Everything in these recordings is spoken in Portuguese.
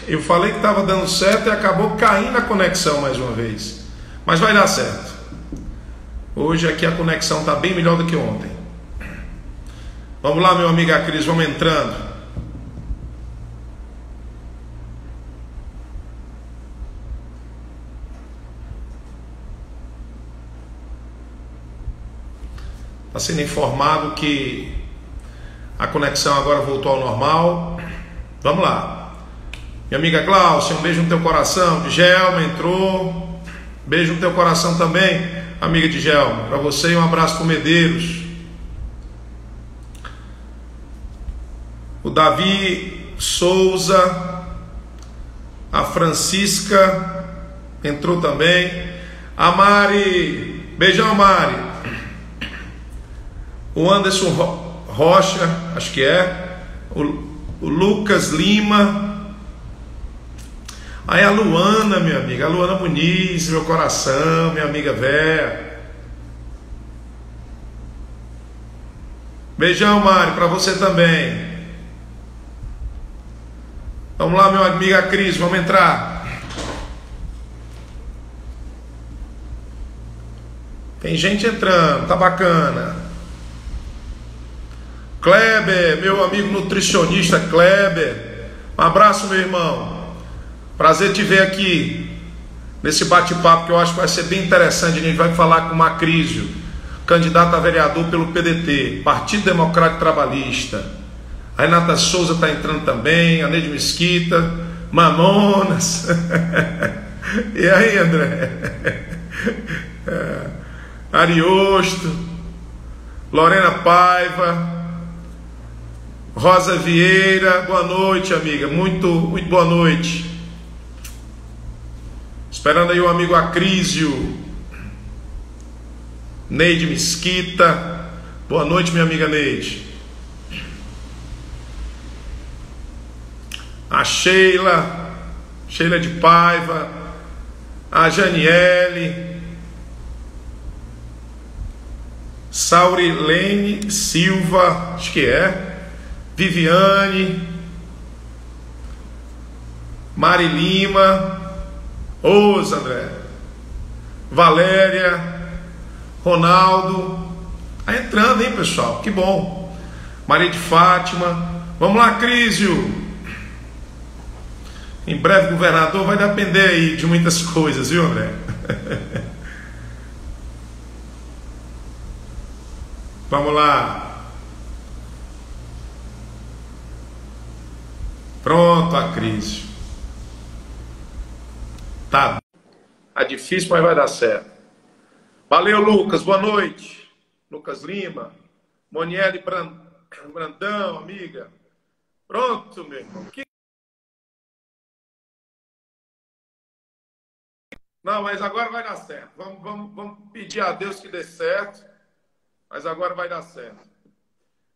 Eu falei que estava dando certo e acabou caindo a conexão mais uma vez. Mas vai dar certo. Hoje aqui a conexão está bem melhor do que ontem. Vamos lá, meu amigo Cris, vamos entrando. Está sendo informado que a conexão agora voltou ao normal. Vamos lá. Minha amiga Glaucia, um beijo no teu coração. Djalma entrou. Beijo no teu coração também, amiga Djalma. Para você e um abraço para o Medeiros. O Davi Souza. A Francisca entrou também. A Mari. Beijão, Mari. O Anderson Rocha, acho que é. O Lucas Lima. Aí a Luana, minha amiga, a Luana Muniz, meu coração, minha amiga Vera. Beijão, Mari, para você também. Vamos lá, meu amiga Cris, vamos entrar. Tem gente entrando, tá bacana. Kleber, meu amigo nutricionista Kleber. Um abraço, meu irmão. Prazer te ver aqui nesse bate-papo que eu acho que vai ser bem interessante. A gente vai falar com o Macrísio, candidato a vereador pelo PDT, Partido Democrático Trabalhista. A Renata Souza está entrando também, a Neide Mesquita, Mamonas. E aí, André? Ariosto, Lorena Paiva, Rosa Vieira. Boa noite, amiga. Muito boa noite. Esperando aí o amigo Acrísio. Neide Mesquita. Boa noite, minha amiga Neide. A Sheila de Paiva. A Janiele. Saurilene Silva, acho que é. Viviane. Mari Lima. Ô, André, Valéria, Ronaldo. Tá entrando, hein, pessoal? Que bom. Maria de Fátima. Vamos lá, Crísio. Em breve, governador, vai depender aí de muitas coisas, viu, André? Vamos lá. Pronto, a Crísio. Tá difícil, mas vai dar certo. Valeu, Lucas, boa noite. Lucas Lima, Moniele Brandão, amiga. Pronto, meu irmão. Não, mas agora vai dar certo. Vamos pedir a Deus que dê certo, mas agora vai dar certo.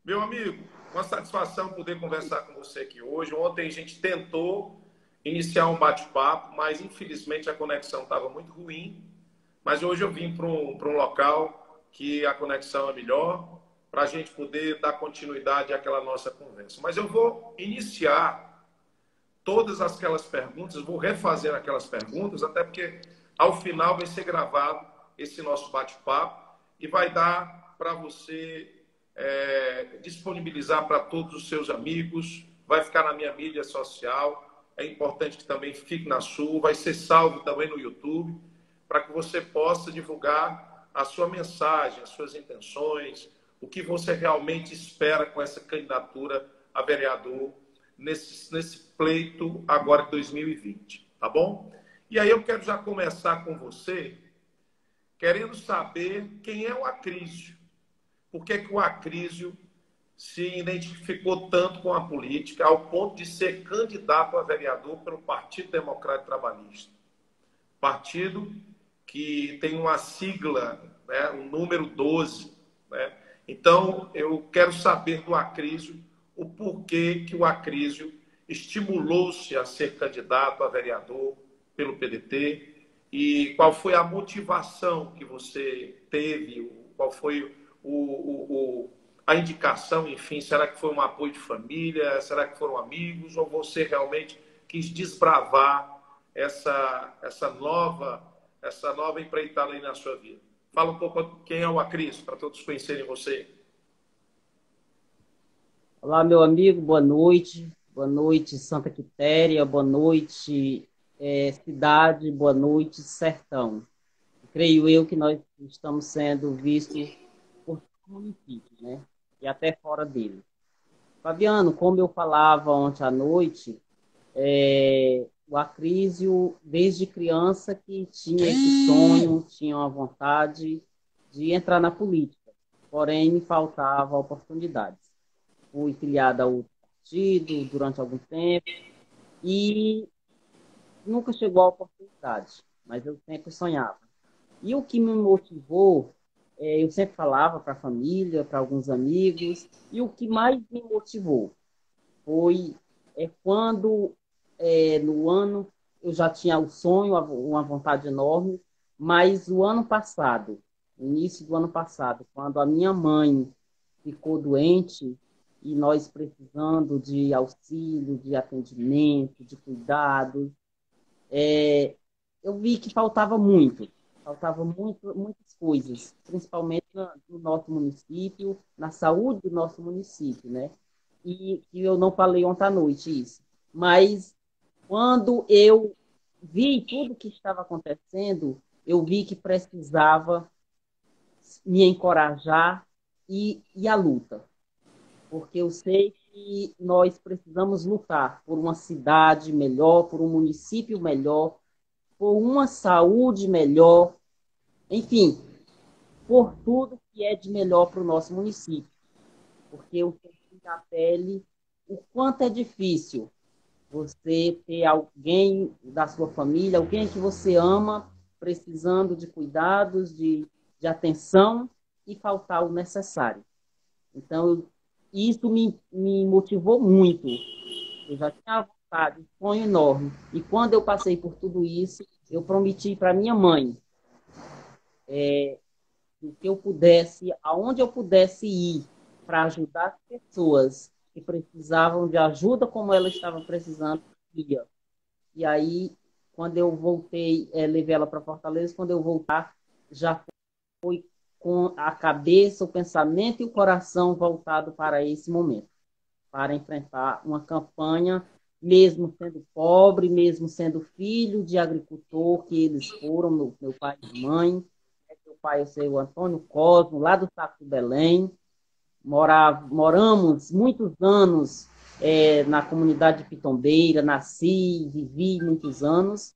Meu amigo, uma satisfação poder conversar com você aqui hoje. Ontem a gente tentou iniciar um bate-papo, mas infelizmente a conexão estava muito ruim. Mas hoje eu vim para um local que a conexão é melhor, para a gente poder dar continuidade àquela nossa conversa. Mas eu vou iniciar todas aquelas perguntas, vou refazer aquelas perguntas, até porque ao final vai ser gravado esse nosso bate-papo e vai dar para você disponibilizar para todos os seus amigos, vai ficar na minha mídia social. É importante que também fique na sua, vai ser salvo também no YouTube, para que você possa divulgar a sua mensagem, as suas intenções, o que você realmente espera com essa candidatura a vereador nesse pleito agora de 2020, tá bom? E aí eu quero já começar com você, querendo saber quem é o Acrísio. Por que o Acrísio se identificou tanto com a política ao ponto de ser candidato a vereador pelo Partido Democrático Trabalhista. Partido que tem uma sigla, né, um número 12. Né? Então, eu quero saber do Acrísio o porquê que o Acrísio estimulou-se a ser candidato a vereador pelo PDT e qual foi a motivação que você teve, qual foi a indicação, enfim, será que foi um apoio de família, será que foram amigos, ou você realmente quis desbravar essa nova empreitada aí na sua vida. Fala um pouco quem é o Acris, para todos conhecerem você. Olá, meu amigo, boa noite. Boa noite, Santa Quitéria. Boa noite, cidade. Boa noite, sertão. Creio eu que nós estamos sendo vistos por todo o município, né? E até fora dele. Fabiano, como eu falava ontem à noite, o Acrísio, desde criança, que tinha esse sonho, tinha uma vontade de entrar na política. Porém, me faltava oportunidades. Fui filiado a outro partido durante algum tempo e nunca chegou a oportunidade, mas eu sempre sonhava. E o que me motivou, eu sempre falava para a família, para alguns amigos, e o que mais me motivou foi quando, no ano, eu já tinha o sonho, uma vontade enorme, mas o ano passado, no início do ano passado, quando a minha mãe ficou doente e nós precisando de auxílio, de atendimento, de cuidados, eu vi que faltava muitas coisas, principalmente no nosso município, na saúde do nosso município, né? E eu não falei ontem à noite isso. Mas quando eu vi tudo o que estava acontecendo, eu vi que precisava me encorajar e a luta. Porque eu sei que nós precisamos lutar por uma cidade melhor, por um município melhor, por uma saúde melhor, enfim, por tudo que é de melhor para o nosso município. Porque eu senti na pele o quanto é difícil você ter alguém da sua família, alguém que você ama, precisando de cuidados, de atenção e faltar o necessário. Então, isso me motivou muito. Eu já tinha vontade, um sonho enorme. E quando eu passei por tudo isso, eu prometi para minha mãe que eu pudesse, aonde eu pudesse ir para ajudar as pessoas que precisavam de ajuda como ela estava precisando, ia. E aí, quando eu voltei, levei ela para Fortaleza, quando eu voltar, já foi com a cabeça, o pensamento e o coração voltado para esse momento, para enfrentar uma campanha, mesmo sendo pobre, mesmo sendo filho de agricultor, que eles foram, meu pai e mãe. Meu pai, o Antônio Cosmo, lá do Saco do Belém. Moramos muitos anos na comunidade de Pitombeira, nasci, vivi muitos anos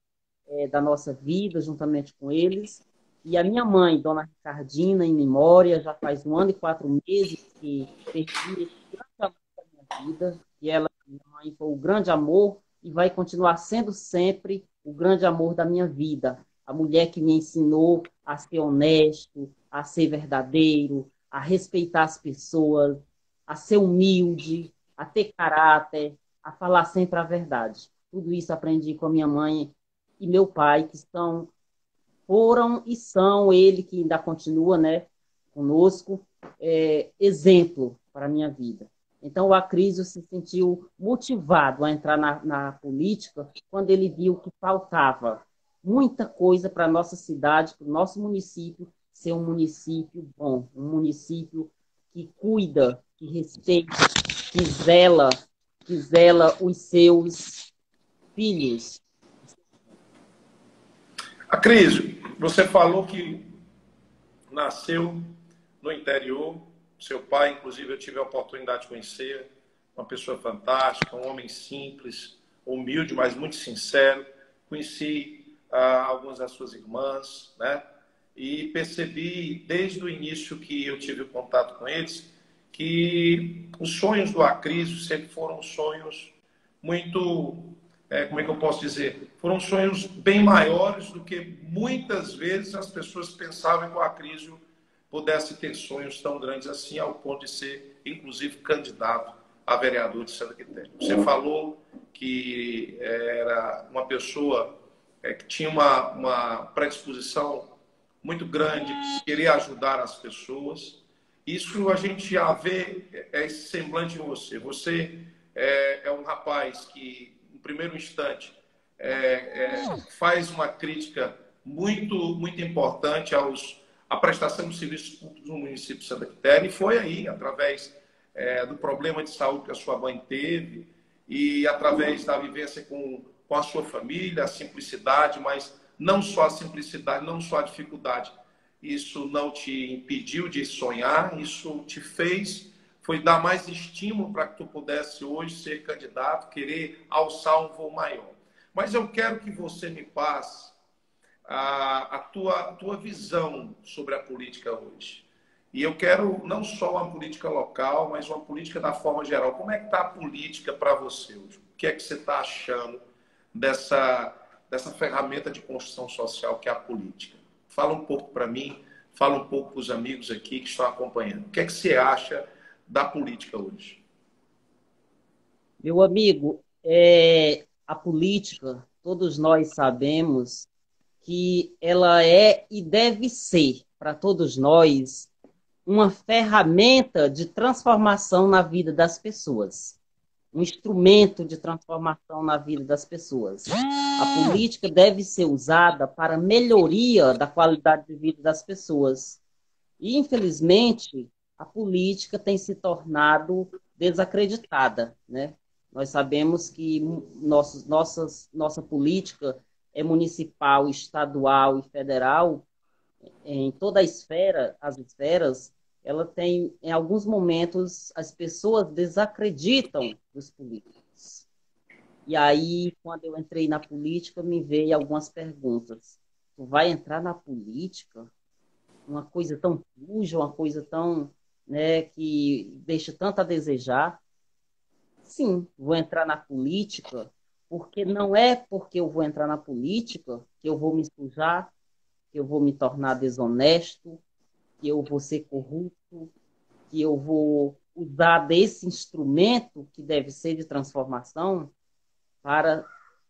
da nossa vida juntamente com eles. E a minha mãe, Dona Ricardina, em memória, já faz 1 ano e 4 meses que perdi esse grande amor da minha vida, e ela, minha mãe, foi o grande amor e vai continuar sendo sempre o grande amor da minha vida. A mulher que me ensinou a ser honesto, a ser verdadeiro, a respeitar as pessoas, a ser humilde, a ter caráter, a falar sempre a verdade. Tudo isso aprendi com a minha mãe e meu pai, que foram e são, ele que ainda continua, né, conosco, exemplo para a minha vida. Então, o Acrísio se sentiu motivado a entrar na política quando ele viu que faltava muita coisa para a nossa cidade, para o nosso município, ser um município bom, um município que cuida, que respeita, que zela os seus filhos. Acris, você falou que nasceu no interior, seu pai, inclusive, eu tive a oportunidade de conhecer, uma pessoa fantástica, um homem simples, humilde, mas muito sincero. Conheci algumas das suas irmãs, né? E percebi, desde o início que eu tive contato com eles, que os sonhos do Acrísio sempre foram sonhos muito, como é que eu posso dizer? Foram sonhos bem maiores do que muitas vezes as pessoas pensavam que o Acrísio pudesse ter sonhos tão grandes assim, ao ponto de ser, inclusive, candidato a vereador de Santa Quitéria. Você falou que era uma pessoa que tinha uma predisposição muito grande, querer ajudar as pessoas. Isso a gente já vê esse semblante em você. Você é um rapaz que primeiro instante, faz uma crítica muito importante à prestação de serviços públicos no município de Santa Quitéria, e foi aí, através do problema de saúde que a sua mãe teve, e através da vivência com a sua família, a simplicidade, mas não só a simplicidade, não só a dificuldade. Isso não te impediu de sonhar, isso te foi dar mais estímulo para que tu pudesse hoje ser candidato, querer alçar um voo maior. Mas eu quero que você me passe a tua visão sobre a política hoje. E eu quero não só uma política local, mas uma política da forma geral. Como é que está a política para você hoje? O que é que você está achando dessa ferramenta de construção social que é a política? Fala um pouco para mim, fala um pouco para os amigos aqui que estão acompanhando. O que é que você acha da política hoje? Meu amigo, a política, todos nós sabemos que ela é e deve ser, para todos nós, uma ferramenta de transformação na vida das pessoas, um instrumento de transformação na vida das pessoas. A política deve ser usada para melhoria da qualidade de vida das pessoas. E, infelizmente, a política tem se tornado desacreditada, né? Nós sabemos que nossa política é municipal, estadual e federal, em toda a esfera, as esferas, ela tem, em alguns momentos, as pessoas desacreditam dos políticos. E aí, quando eu entrei na política, me veio algumas perguntas. Tu vai entrar na política? Uma coisa tão suja, uma coisa tão, né, que deixa tanto a desejar? Sim, vou entrar na política, porque não é porque eu vou entrar na política que eu vou me sujar, que eu vou me tornar desonesto, que eu vou ser corrupto, que eu vou usar desse instrumento que deve ser de transformação para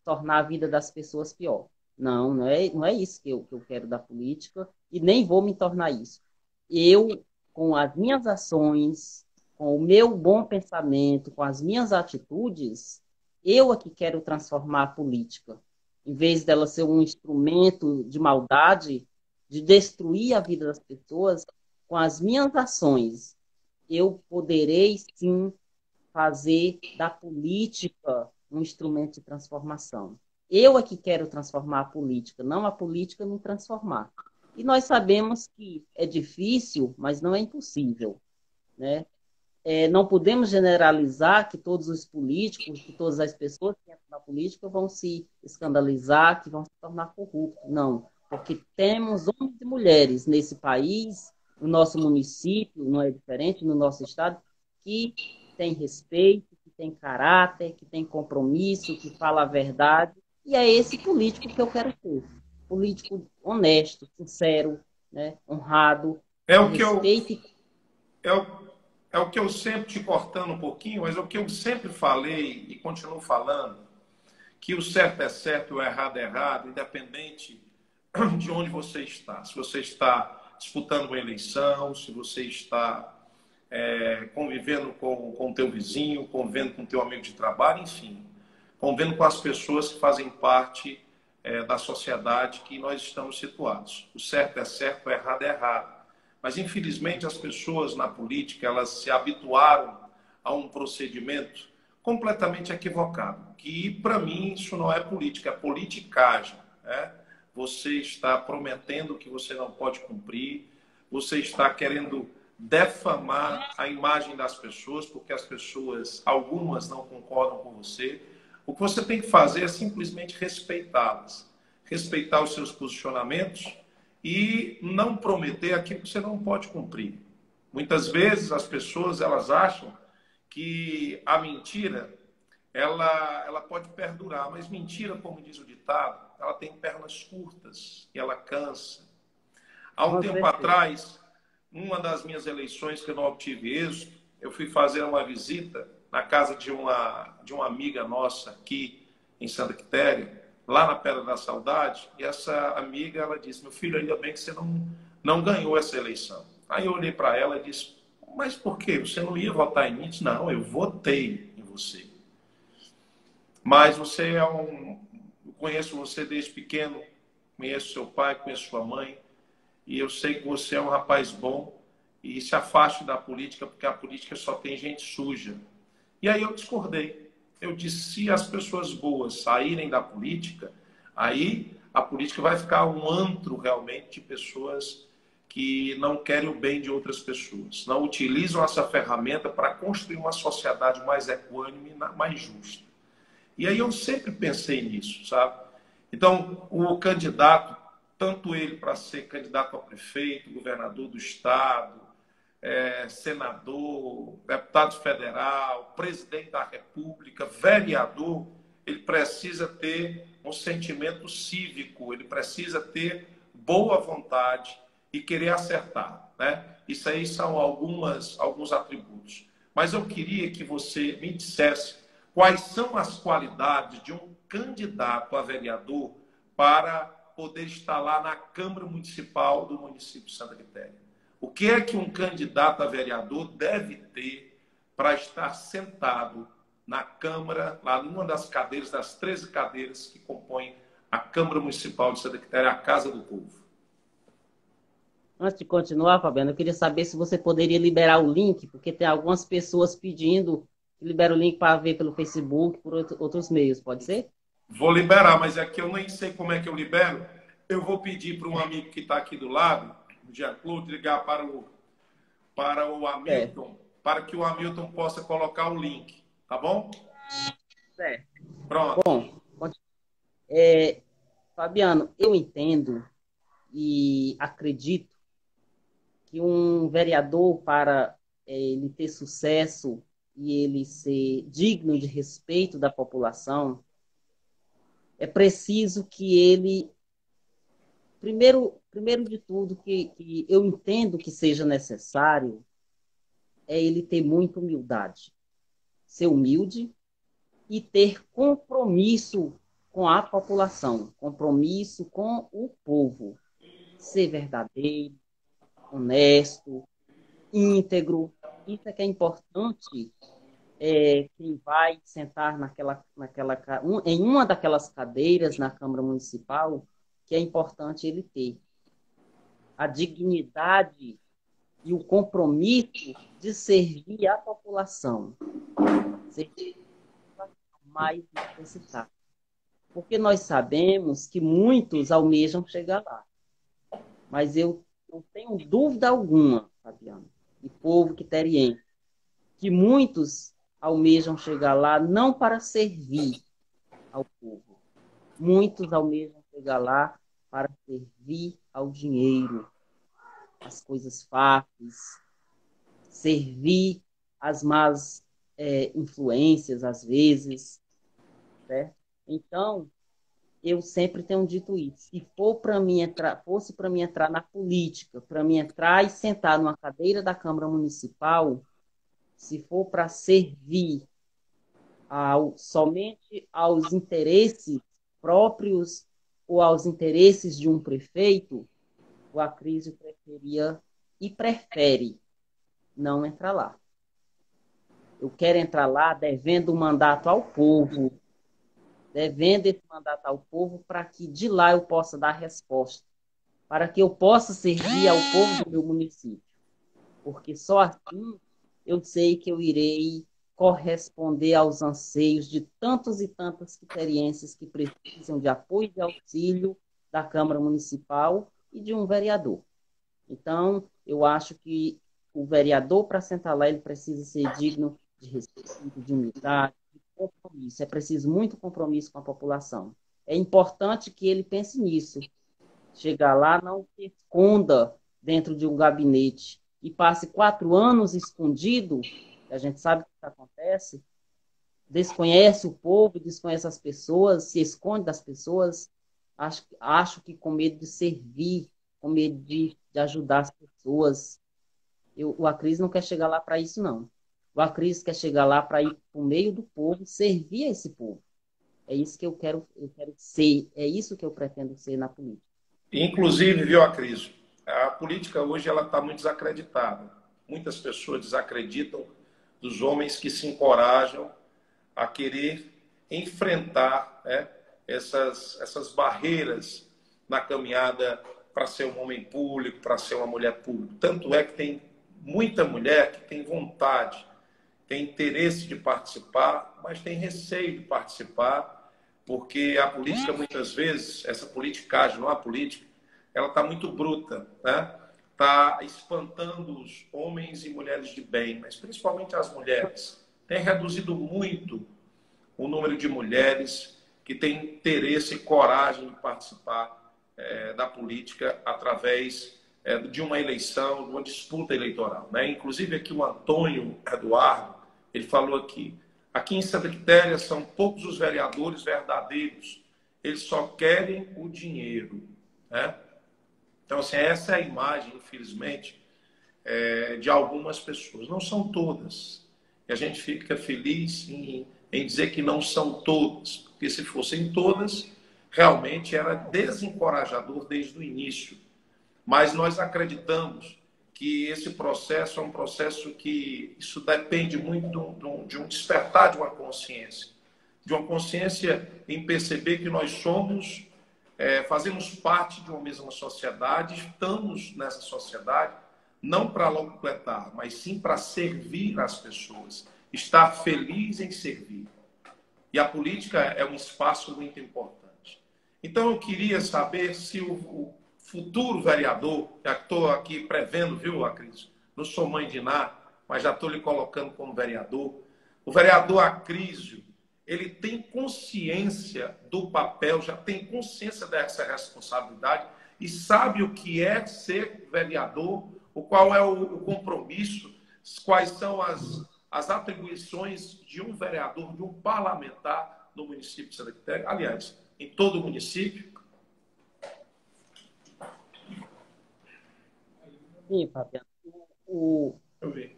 tornar a vida das pessoas pior. Não é isso que eu quero da política e nem vou me tornar isso. Eu, com as minhas ações, com o meu bom pensamento, com as minhas atitudes, eu é que quero transformar a política. Em vez dela ser um instrumento de maldade, de destruir a vida das pessoas, com as minhas ações, eu poderei sim fazer da política um instrumento de transformação. Eu é que quero transformar a política, não a política me transformar. E nós sabemos que é difícil, mas não é impossível, né? Não podemos generalizar que todos os políticos, que todas as pessoas que entram na política vão se escandalizar, que vão se tornar corruptos. Não, porque temos homens e mulheres nesse país, no nosso município, não é diferente, no nosso estado, que tem respeito, que tem caráter, que tem compromisso, que fala a verdade. E é esse político que eu quero ser. Político honesto, sincero, né, honrado, É o que que eu, respeite. é o, é o que eu sempre, te cortando um pouquinho, mas é o que eu sempre falei e continuo falando, que o certo é certo, o errado é errado, independente de onde você está. Se você está disputando uma eleição, se você está convivendo com o teu vizinho, convivendo com o teu amigo de trabalho, enfim, convivendo com as pessoas que fazem parte da sociedade que nós estamos situados. O certo é certo, o errado é errado. Mas, infelizmente, as pessoas na política, elas se habituaram a um procedimento completamente equivocado, que, para mim, isso não é política, é politicagem, né? Você está prometendo que você não pode cumprir, você está querendo defamar a imagem das pessoas, porque as pessoas, algumas não concordam com você. O que você tem que fazer é simplesmente respeitá-las, respeitar os seus posicionamentos e não prometer aquilo que você não pode cumprir. Muitas vezes as pessoas elas acham que a mentira ela pode perdurar, mas mentira, como diz o ditado, ela tem pernas curtas e ela cansa. Há um tempo atrás, uma das minhas eleições que eu não obtive êxito, eu fui fazer uma visita na casa de uma amiga nossa aqui em Santa Quitéria, lá na Pedra da Saudade, e essa amiga, ela disse, meu filho, ainda bem que você não ganhou essa eleição. Aí eu olhei para ela e disse, mas por quê? Você não ia votar em mim? Eu disse, não, eu votei em você. Mas você é um... Eu conheço você desde pequeno, conheço seu pai, conheço sua mãe, e eu sei que você é um rapaz bom, e se afaste da política, porque a política só tem gente suja. E aí eu discordei. Eu disse, se as pessoas boas saírem da política, aí a política vai ficar um antro realmente de pessoas que não querem o bem de outras pessoas, não utilizam essa ferramenta para construir uma sociedade mais equânime, mais justa. E aí eu sempre pensei nisso, sabe? Então, o candidato, tanto ele para ser candidato a prefeito, governador do estado, senador, deputado federal, presidente da República, vereador, ele precisa ter um sentimento cívico, ele precisa ter boa vontade e querer acertar, né? Isso aí são alguns atributos. Mas eu queria que você me dissesse quais são as qualidades de um candidato a vereador para poder estar lá na Câmara Municipal do município de Santa Quitéria. O que é que um candidato a vereador deve ter para estar sentado na Câmara, lá numa das cadeiras, das 13 cadeiras que compõem a Câmara Municipal de Santa Quitéria, a Casa do Povo? Antes de continuar, Fabiano, eu queria saber se você poderia liberar o link, porque tem algumas pessoas pedindo que libere o link para ver pelo Facebook, por outros meios, pode ser? Vou liberar, mas é que eu nem sei como é que eu libero. Eu vou pedir para um amigo que está aqui do lado, o Jean-Claude, ligar para o Hamilton, para que o Hamilton possa colocar o link, tá bom? Certo. Pronto. Bom, Fabiano, eu entendo e acredito que um vereador, para ele ter sucesso e ele ser digno de respeito da população, é preciso que ele, primeiro de tudo, que eu entendo que seja necessário, é ele ter muita humildade, ser humilde e ter compromisso com a população, compromisso com o povo, ser verdadeiro, honesto, íntegro. Isso é que é importante, quem vai sentar em uma daquelas cadeiras na Câmara Municipal, que é importante ele ter a dignidade e o compromisso de servir a população, servir a população mais necessitada. Porque nós sabemos que muitos almejam chegar lá. Mas eu não tenho dúvida alguma, Fabiano, e povo quiteriense, que muitos almejam chegar lá não para servir ao povo. Muitos almejam chegar lá para servir ao dinheiro, às coisas fáceis, servir às más influências, às vezes, certo? Então, eu sempre tenho dito isso. Se for para mim entrar, fosse para mim entrar na política, para mim entrar e sentar numa cadeira da Câmara Municipal, se for para servir somente aos interesses próprios ou aos interesses de um prefeito, o Acrísio preferia e prefere não entrar lá. Eu quero entrar lá devendo o mandato ao povo, devendo esse mandato ao povo para que de lá eu possa dar resposta, para que eu possa servir ao povo do meu município. Porque só assim eu sei que eu irei corresponder aos anseios de tantos e tantas quiterienses que precisam de apoio e de auxílio da Câmara Municipal e de um vereador. Então, eu acho que o vereador, para sentar lá, ele precisa ser digno de respeito, de humildade, de compromisso. É preciso muito compromisso com a população. É importante que ele pense nisso. Chegar lá, não se esconda dentro de um gabinete e passe 4 anos escondido, a gente sabe o que acontece, desconhece o povo, desconhece as pessoas, se esconde das pessoas, acho que com medo de servir, com medo de ajudar as pessoas. O Acris não quer chegar lá para isso, não. O Acris quer chegar lá para ir para o meio do povo, servir a esse povo. É isso que eu quero ser, é isso que eu pretendo ser na política. Inclusive, viu, Acris, a política hoje ela está muito desacreditada. Muitas pessoas desacreditam dos homens que se encorajam a querer enfrentar, né, essas barreiras na caminhada para ser um homem público, para ser uma mulher pública. Tanto é que tem muita mulher que tem vontade, tem interesse de participar, mas tem receio de participar, porque a política, muitas vezes, essa politicagem, não a política, ela está muito bruta, né? Está espantando os homens e mulheres de bem, mas principalmente as mulheres. Tem reduzido muito o número de mulheres que têm interesse e coragem de participar da política através de uma eleição, de uma disputa eleitoral, né? Inclusive aqui o Antônio Eduardo, ele falou aqui em Santa Quitéria são poucos os vereadores verdadeiros, eles só querem o dinheiro, né? Então, assim, essa é a imagem, infelizmente, de algumas pessoas. Não são todas. E a gente fica feliz em dizer que não são todas, porque se fossem todas, realmente era desencorajador desde o início. Mas nós acreditamos que esse processo é um processo que isso depende muito de um despertar de uma consciência em perceber que nós somos, fazemos parte de uma mesma sociedade, estamos nessa sociedade, não para completar, mas sim para servir as pessoas, estar feliz em servir. E a política é um espaço muito importante. Então, eu queria saber se o futuro vereador, já estou aqui prevendo, viu, Acris? Não sou mãe de Ná, mas já estou lhe colocando como vereador. O vereador Acrísio, ele tem consciência do papel, já tem consciência dessa responsabilidade e sabe o que é ser vereador, qual é o compromisso, quais são as atribuições de um vereador, de um parlamentar no município de Santa Quitéria, aliás, em todo o município. Sim, Fabiano.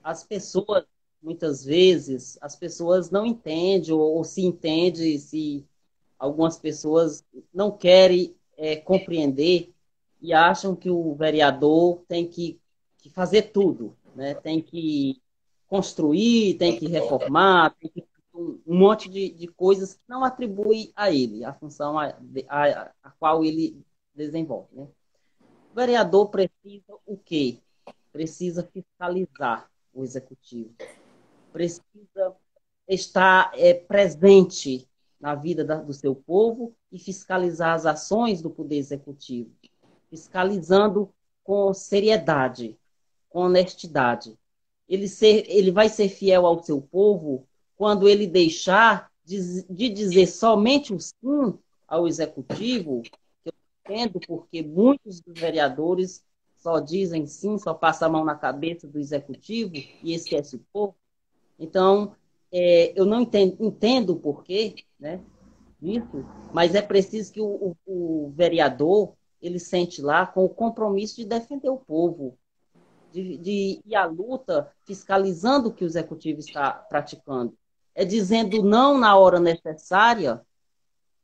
As pessoas, muitas vezes, as pessoas não entendem ou se entendem, se algumas pessoas não querem compreender e acham que o vereador tem que fazer tudo, né? Tem que construir, tem que reformar, tem que um monte de coisas que não atribui a ele, a função a qual ele desenvolve, né? O vereador precisa o quê? Precisa fiscalizar o executivo, precisa estar presente na vida do seu povo e fiscalizar as ações do poder executivo, fiscalizando com seriedade, com honestidade. Ele vai ser fiel ao seu povo quando ele deixar de dizer somente o sim ao executivo, que eu entendo porque muitos dos vereadores só dizem sim, só passam a mão na cabeça do executivo e esquece o povo. Então, eu não entendo o porquê, né, disso, mas é preciso que o vereador ele sente lá com o compromisso de defender o povo, de ir à luta fiscalizando o que o executivo está praticando. É dizendo não na hora necessária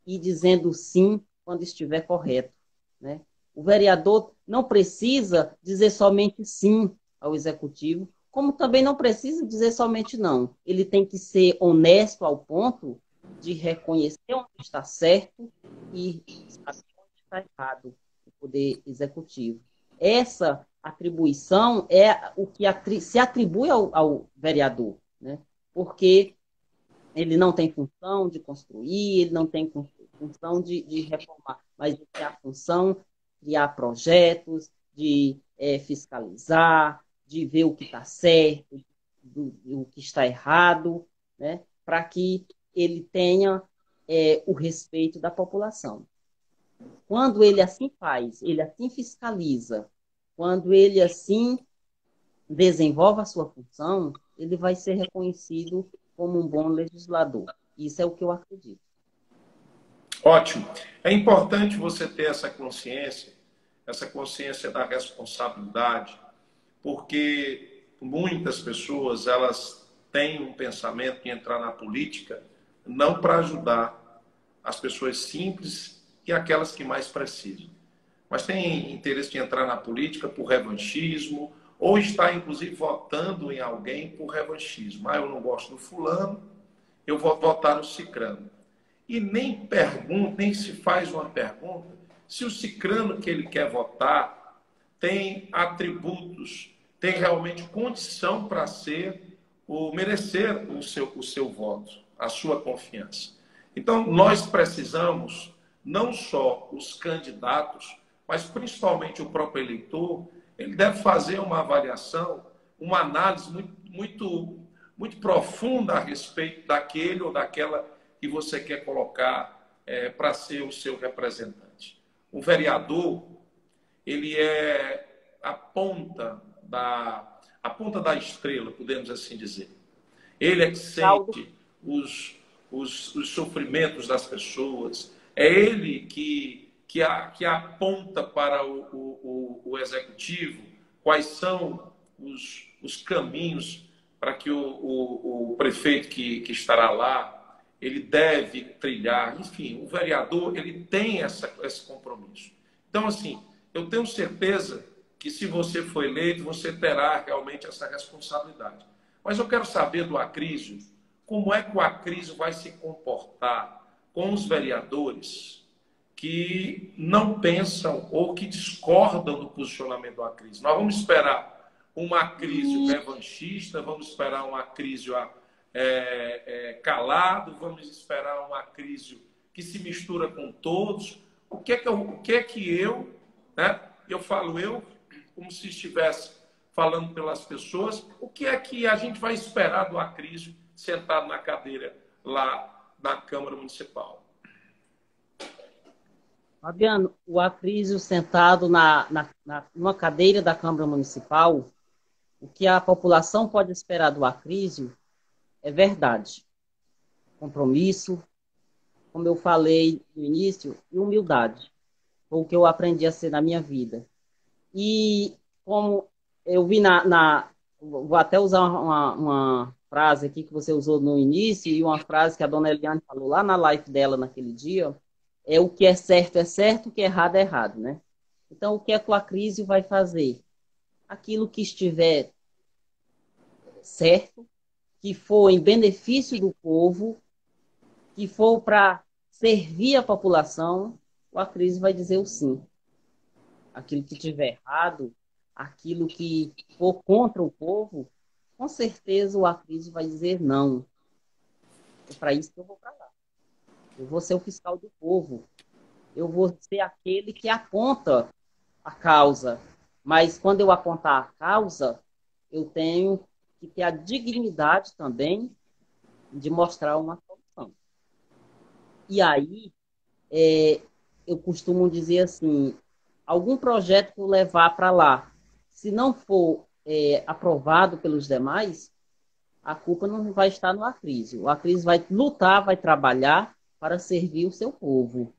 e dizendo sim quando estiver correto, né? O vereador não precisa dizer somente sim ao executivo, como também não precisa dizer somente não. Ele tem que ser honesto ao ponto de reconhecer onde está certo e saber onde está errado o poder executivo. Essa atribuição é o que se atribui ao vereador, né? Porque ele não tem função de construir, ele não tem função de reformar, mas ele tem a função de criar projetos, de fiscalizar, de ver o que está certo, o que está errado, né? Para que ele tenha o respeito da população. Quando ele assim faz, ele assim fiscaliza, quando ele assim desenvolve a sua função, ele vai ser reconhecido como um bom legislador. Isso é o que eu acredito. Ótimo. É importante você ter essa consciência da responsabilidade, porque muitas pessoas elas têm um pensamento de entrar na política não para ajudar as pessoas simples e aquelas que mais precisam, mas tem interesse de entrar na política por revanchismo ou está, inclusive, votando em alguém por revanchismo. Eu não gosto do fulano, eu vou votar no cicrano. e nem pergunta, nem se faz uma pergunta se o cicrano que ele quer votar tem atributos, tem realmente condição para ser ou merecer o seu voto, a sua confiança. Então, nós precisamos, não só os candidatos, mas principalmente o próprio eleitor, ele deve fazer uma avaliação, uma análise muito profunda a respeito daquele ou daquela que você quer colocar para ser o seu representante. O vereador, ele é a ponta da estrela, podemos assim dizer. Ele é que sente os sofrimentos das pessoas. É ele que aponta para o executivo quais são os caminhos para que o prefeito que estará lá, ele deve trilhar. Enfim, o vereador, ele tem esse compromisso. Então, assim, eu tenho certeza que se você for eleito, você terá realmente essa responsabilidade. Mas eu quero saber do Acrísio, como é que o Acrísio vai se comportar com os vereadores que não pensam ou que discordam do posicionamento do Acrísio. Nós vamos esperar um Acrísio revanchista, vamos esperar um Acrísio calado, vamos esperar um Acrísio que se mistura com todos. O que é que eu, né? Eu falo eu como se estivesse falando pelas pessoas, o que é que a gente vai esperar do Acrísio sentado na cadeira lá na Câmara Municipal? Fabiano, o Acrísio sentado numa cadeira da Câmara Municipal, o que a população pode esperar do Acrísio é verdade. Compromisso, como eu falei no início, e humildade. Foi o que eu aprendi a ser na minha vida. E como eu vi vou até usar uma frase aqui que você usou no início e uma frase que a dona Eliane falou lá na live dela naquele dia, o que é certo, o que é errado, né? Então, o que é que o Acrísio vai fazer? Aquilo que estiver certo, que for em benefício do povo, que for para servir a população, o Acrísio vai dizer o sim. Aquilo que estiver errado, aquilo que for contra o povo, com certeza o Acrísio vai dizer não. É para isso que eu vou para lá. Eu vou ser o fiscal do povo. Eu vou ser aquele que aponta a causa. Mas quando eu apontar a causa, eu tenho que ter a dignidade também de mostrar uma solução. E aí, eu costumo dizer assim, algum projeto que eu levar para lá, se não for aprovado pelos demais, a culpa não vai estar no Acrísio. O Acrísio vai lutar, vai trabalhar para servir o seu povo.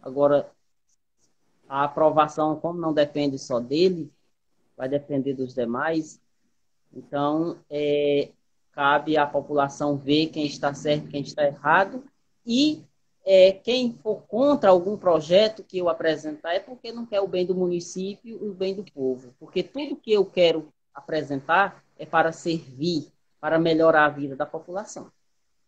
Agora, a aprovação, como não depende só dele, vai depender dos demais, então cabe à população ver quem está certo, quem está errado, e quem for contra algum projeto que eu apresentar é porque não quer o bem do município e o bem do povo. Porque tudo que eu quero apresentar é para servir, para melhorar a vida da população.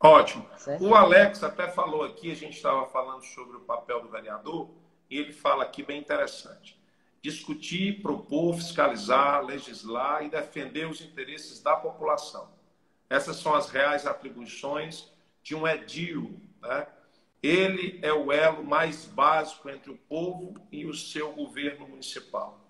Ótimo. Certo? O Alex até falou aqui, a gente estava falando sobre o papel do vereador, e ele fala aqui bem interessante. Discutir, propor, fiscalizar, legislar e defender os interesses da população. Essas são as reais atribuições de um edil, né? Ele é o elo mais básico entre o povo e o seu governo municipal.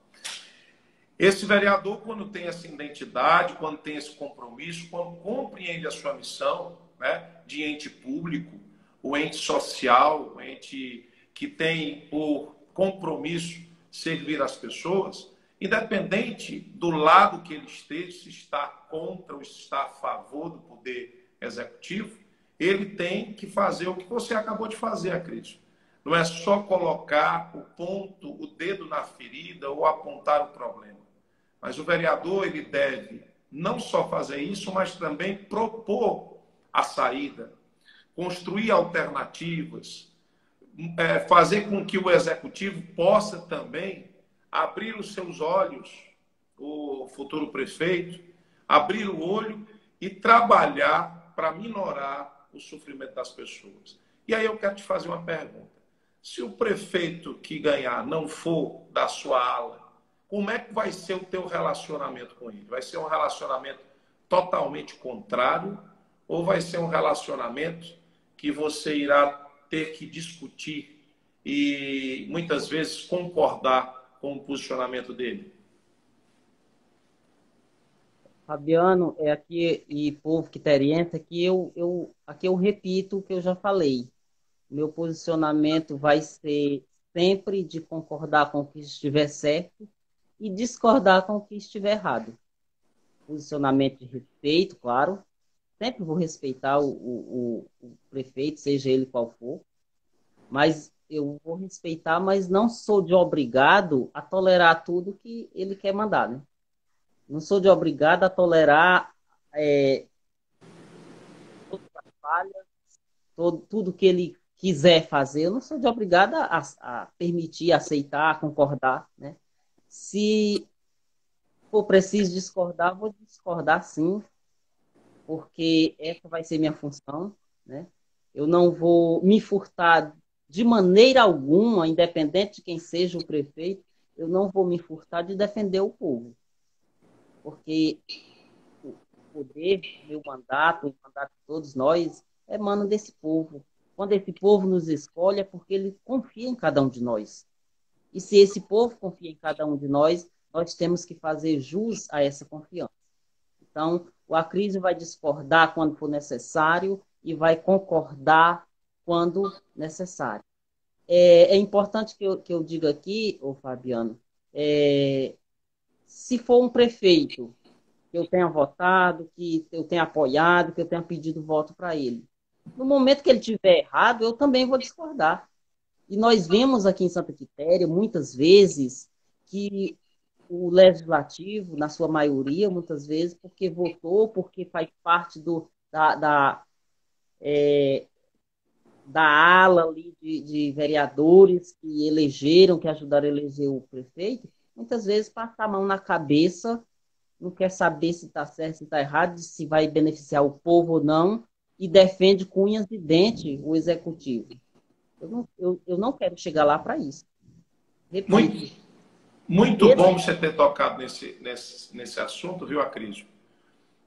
Esse vereador, quando tem essa identidade, quando tem esse compromisso, quando compreende a sua missão, né, de ente público, o ente social, o ente que tem por compromisso servir as pessoas, independente do lado que ele esteja, se está contra ou se está a favor do poder executivo, ele tem que fazer o que você acabou de fazer, Acrísio. Não é só colocar o ponto, o dedo na ferida ou apontar o problema. Mas o vereador, ele deve não só fazer isso, mas também propor a saída, construir alternativas, fazer com que o executivo possa também abrir os seus olhos, o futuro prefeito, abrir o olho e trabalhar para minorar o sofrimento das pessoas. E aí eu quero te fazer uma pergunta. Se o prefeito que ganhar não for da sua ala, como é que vai ser o teu relacionamento com ele? Vai ser um relacionamento totalmente contrário ou vai ser um relacionamento que você irá ter que discutir e muitas vezes concordar com o posicionamento dele? Fabiano, é aqui, e povo quiteriense, aqui eu repito o que eu já falei. Meu posicionamento vai ser sempre de concordar com o que estiver certo e discordar com o que estiver errado. Posicionamento de respeito, claro. Sempre vou respeitar o prefeito, seja ele qual for, mas eu vou respeitar, mas não sou de obrigado a tolerar tudo que ele quer mandar, né? Não sou de obrigado a tolerar todas as falhas, tudo que ele quiser fazer. Eu não sou de obrigado a permitir, aceitar, a concordar, né? Se for preciso discordar, vou discordar sim, porque essa vai ser minha função, né? Eu não vou me furtar de maneira alguma, independente de quem seja o prefeito, eu não vou me furtar de defender o povo, porque o poder, meu mandato, o mandato de todos nós, emana desse povo. Quando esse povo nos escolhe, é porque ele confia em cada um de nós. E se esse povo confia em cada um de nós temos que fazer jus a essa confiança. Então, o Acrísio vai discordar quando for necessário e vai concordar quando necessário. É importante que eu diga aqui, ô Fabiano, se for um prefeito que eu tenha votado, que eu tenha apoiado, que eu tenha pedido voto para ele, no momento que ele estiver errado, eu também vou discordar. E nós vemos aqui em Santa Quitéria, muitas vezes, que o legislativo, na sua maioria, muitas vezes, porque votou, porque faz parte da ala ali de vereadores que elegeram, que ajudaram a eleger o prefeito, muitas vezes passa a mão na cabeça, não quer saber se está certo, se está errado, se vai beneficiar o povo ou não, e defende com unhas e dentes o executivo. Eu não quero chegar lá para isso. Muito, Repito. muito Esse, bom você ter tocado nesse assunto, viu, Acrísio?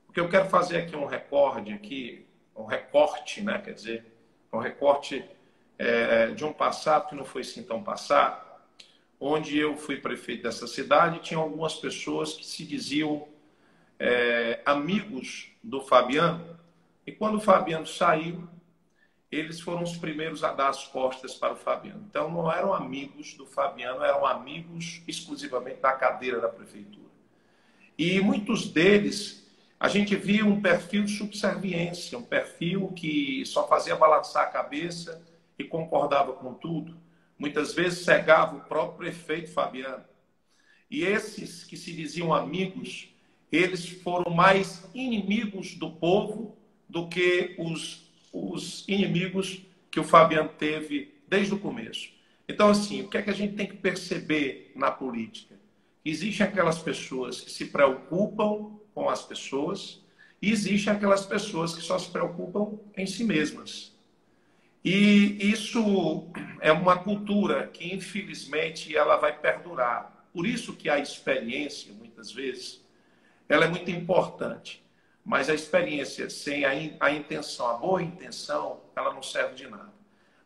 Porque eu quero fazer aqui um recorde, aqui, um recorte, né? Quer dizer, um recorte de um passado que não foi assim tão passado, onde eu fui prefeito dessa cidade, e tinha algumas pessoas que se diziam amigos do Fabiano, e quando o Fabiano saiu, eles foram os primeiros a dar as costas para o Fabiano. Então, não eram amigos do Fabiano, eram amigos exclusivamente da cadeira da prefeitura. E muitos deles, a gente via um perfil de subserviência, um perfil que só fazia balançar a cabeça e concordava com tudo. Muitas vezes cegava o próprio prefeito Fabiano. E esses que se diziam amigos, eles foram mais inimigos do povo do que os inimigos que o Fabiano teve desde o começo. Então, assim, o que é que a gente tem que perceber na política? Existem aquelas pessoas que se preocupam com as pessoas e existem aquelas pessoas que só se preocupam em si mesmas. E isso é uma cultura que, infelizmente, ela vai perdurar. Por isso que a experiência, muitas vezes, ela é muito importante. Mas a experiência sem a intenção, a boa intenção, ela não serve de nada.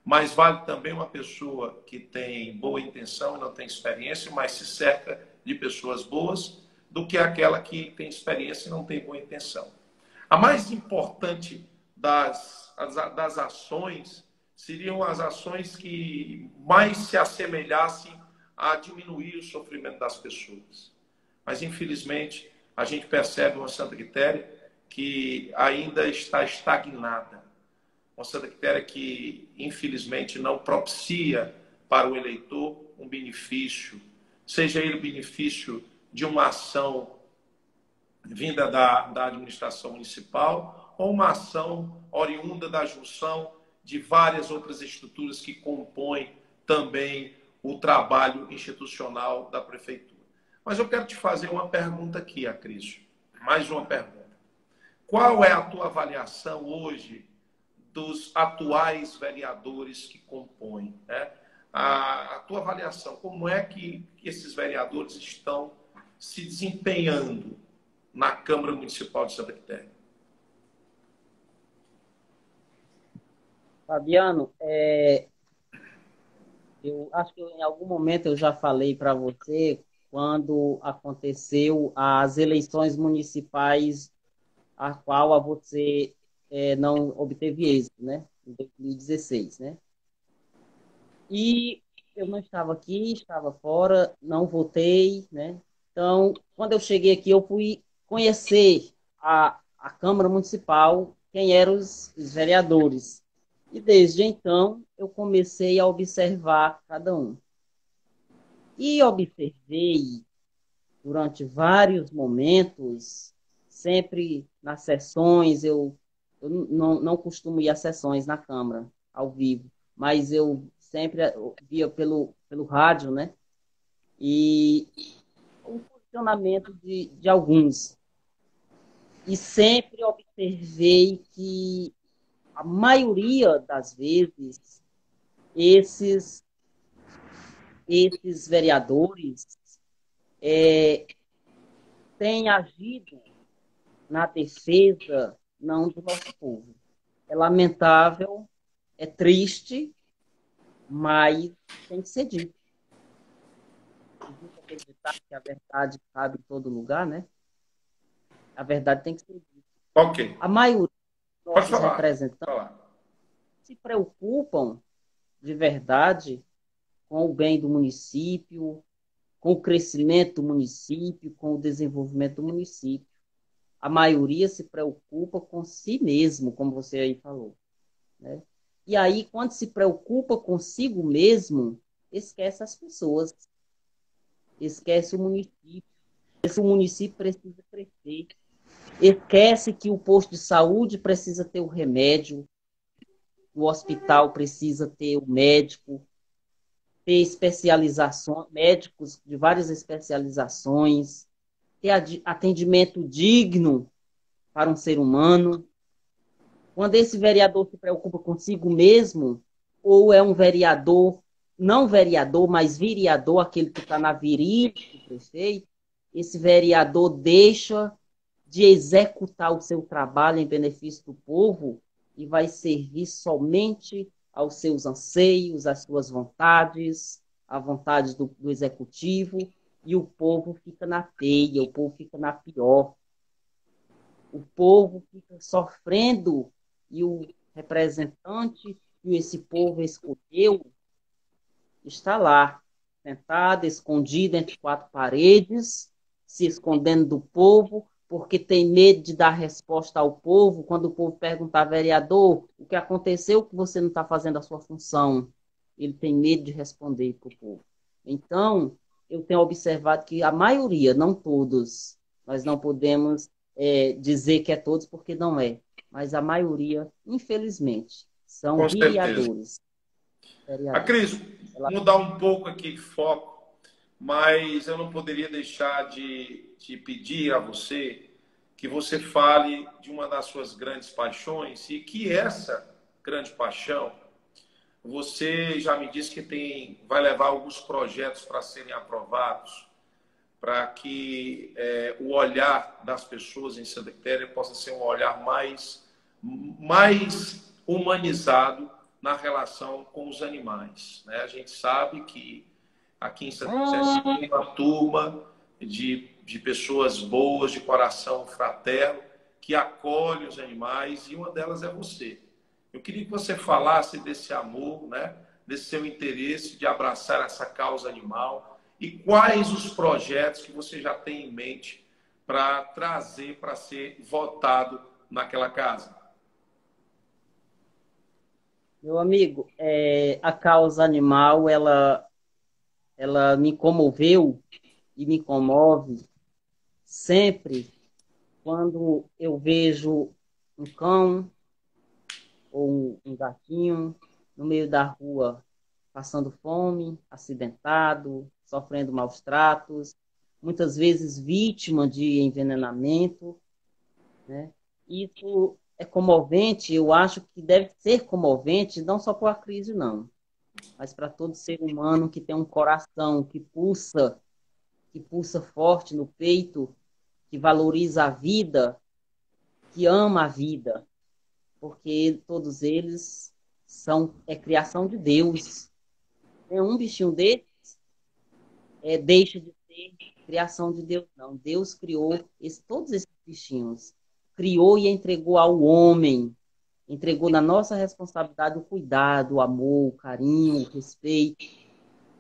Mas vale também uma pessoa que tem boa intenção e não tem experiência, mas se cerca de pessoas boas, do que aquela que tem experiência e não tem boa intenção. A mais importante das ações seriam as ações que mais se assemelhassem a diminuir o sofrimento das pessoas. Mas, infelizmente, a gente percebe uma Santa Quitéria que ainda está estagnada. Uma Santa Quitéria que, infelizmente, não propicia para o eleitor um benefício, seja ele benefício de uma ação vinda da administração municipal ou uma ação oriunda da junção de várias outras estruturas que compõem também o trabalho institucional da prefeitura. Mas eu quero te fazer uma pergunta aqui, Acrísio. Mais uma pergunta. Qual é a tua avaliação hoje dos atuais vereadores que compõem, né? A tua avaliação, como é que esses vereadores estão se desempenhando na Câmara Municipal de Santa Quitéria? Fabiano, eu acho que em algum momento eu já falei para você quando aconteceu as eleições municipais, a qual você não obteve êxito, né? Em 2016, né? E eu não estava aqui, estava fora, não votei, né? Então, quando eu cheguei aqui, eu fui conhecer a Câmara Municipal, quem eram os vereadores. E desde então, eu comecei a observar cada um. E observei durante vários momentos, sempre nas sessões, eu não costumo ir às sessões na Câmara, ao vivo, mas eu sempre via pelo rádio, né? E o funcionamento de alguns. E sempre observei que a maioria das vezes esses, esses vereadores têm agido na defesa não do nosso povo. É lamentável, é triste, mas tem que ser dito. Existe aquele ditado que a verdade cabe em todo lugar, né? A verdade tem que ser dita. Ok. A maioria dos Pode nossos falar. representantes Pode falar. se preocupam de verdade com o bem do município, com o crescimento do município, com o desenvolvimento do município. A maioria se preocupa com si mesmo, como você aí falou, né? E aí, quando se preocupa consigo mesmo, esquece as pessoas, esquece o município. Esse município precisa crescer. Esquece que o posto de saúde precisa ter o remédio, o hospital precisa ter o médico, ter especializações, médicos de várias especializações, ter atendimento digno para um ser humano. Quando esse vereador se preocupa consigo mesmo, ou é um vereador, não vereador, mas vereador, aquele que está na virilha do prefeito, esse vereador deixa de executar o seu trabalho em benefício do povo e vai servir somente aos seus anseios, às suas vontades, à vontade do executivo, e o povo fica na teia, o povo fica na pior. O povo fica sofrendo e o representante que esse povo escolheu está lá, sentado, escondido entre quatro paredes, se escondendo do povo, porque tem medo de dar resposta ao povo. Quando o povo perguntar, vereador, o que aconteceu que você não está fazendo a sua função? Ele tem medo de responder para o povo. Então, eu tenho observado que a maioria, não todos, nós não podemos dizer que é todos, porque não é, mas a maioria, infelizmente, são Com certeza. vereadores. A Vereadores. Cris, mudar um pouco aqui de foco, mas eu não poderia deixar de pedir a você que você fale de uma das suas grandes paixões e que essa grande paixão, você já me disse que vai levar alguns projetos para serem aprovados, para que o olhar das pessoas em Santa Quitéria possa ser um olhar mais humanizado na relação com os animais, né? A gente sabe que aqui em Santa Quitéria tem uma turma de pessoas boas, de coração fraterno, que acolhe os animais, e uma delas é você. Eu queria que você falasse desse amor, né? Desse seu interesse de abraçar essa causa animal e quais os projetos que você já tem em mente para trazer para ser votado naquela casa. Meu amigo, a causa animal, ela me comoveu e me comove sempre quando eu vejo um cão ou um gatinho no meio da rua passando fome, acidentado, sofrendo maus tratos, muitas vezes vítima de envenenamento, né? Isso é comovente, eu acho que deve ser comovente, não só para a crise, não, mas para todo ser humano que tem um coração que pulsa forte no peito, que valoriza a vida, que ama a vida, porque todos eles é criação de Deus. É um bichinho desse, deixa de ser criação de Deus, não. Deus criou todos esses bichinhos, criou e entregou ao homem, entregou na nossa responsabilidade o cuidado, o amor, o carinho, o respeito.